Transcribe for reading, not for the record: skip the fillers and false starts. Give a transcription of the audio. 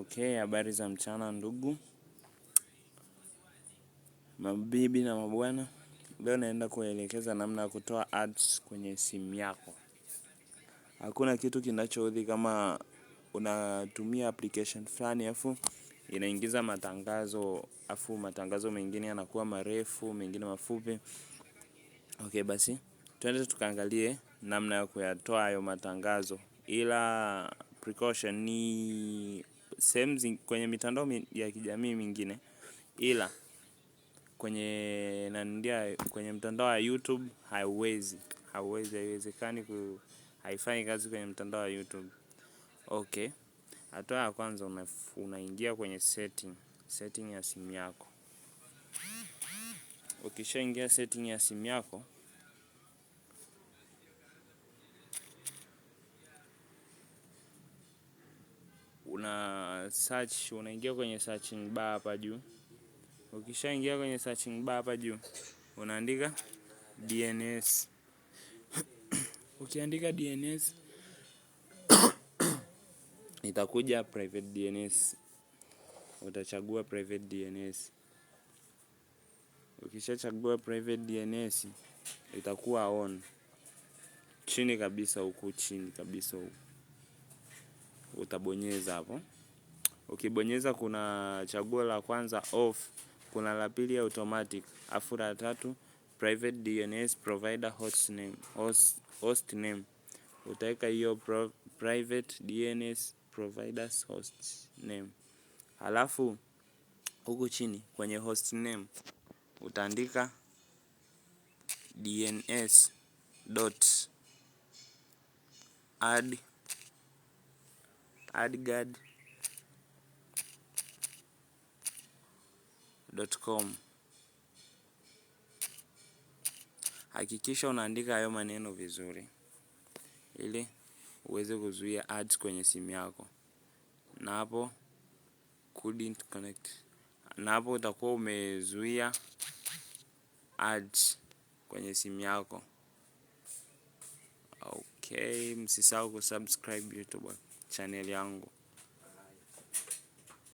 Okay, habari za mchana ndugu, mabibi na mabwana. Leo naenda kuelekeza namna ya kutoa ads kwenye simu yako. Hakuna kitu kinachoudhi kama unatumia application fulani afu inaingiza matangazo, afu matangazo mengine yanakuwa marefu, mengine mafupi. Okay, basi twende tukaangalie namna ya kuyatoa hayo matangazo. Ila precaution ni sehemu kwenye mitandao ya kijamii mingine, ila kwenye mtandao wa YouTube haiwezekani, haifanyi kazi kwenye mtandao wa YouTube. Okay, hatua ya kwanza unaingia kwenye setting ya simu yako. Ukishaingia setting ya simu yako, unaingia kwenye searching bar hapa juu. Ukishaingia kwenye searching bar hapa juu, unaandika DNS. Ukiandika DNS, itakuja private DNS. Utachagua private DNS. Ukishachagua private DNS, itakuwa on. Chini kabisa huku, utabonyeza hapo. Ukibonyeza kuna chaguo la kwanza off, kuna la pili automatic, afu la tatu private DNS provider host name. Utaweka hiyo private DNS providers host name. Halafu huku chini kwenye host name utaandika dns.adguard.com. Hakikisha unaandika hayo maneno vizuri ili uweze kuzuia ads kwenye simu yako. Na hapo couldn't connect. Na hapo utakuwa umezuia ads kwenye simu yako. Okay, msisahau kusubscribe YouTube channel yangu.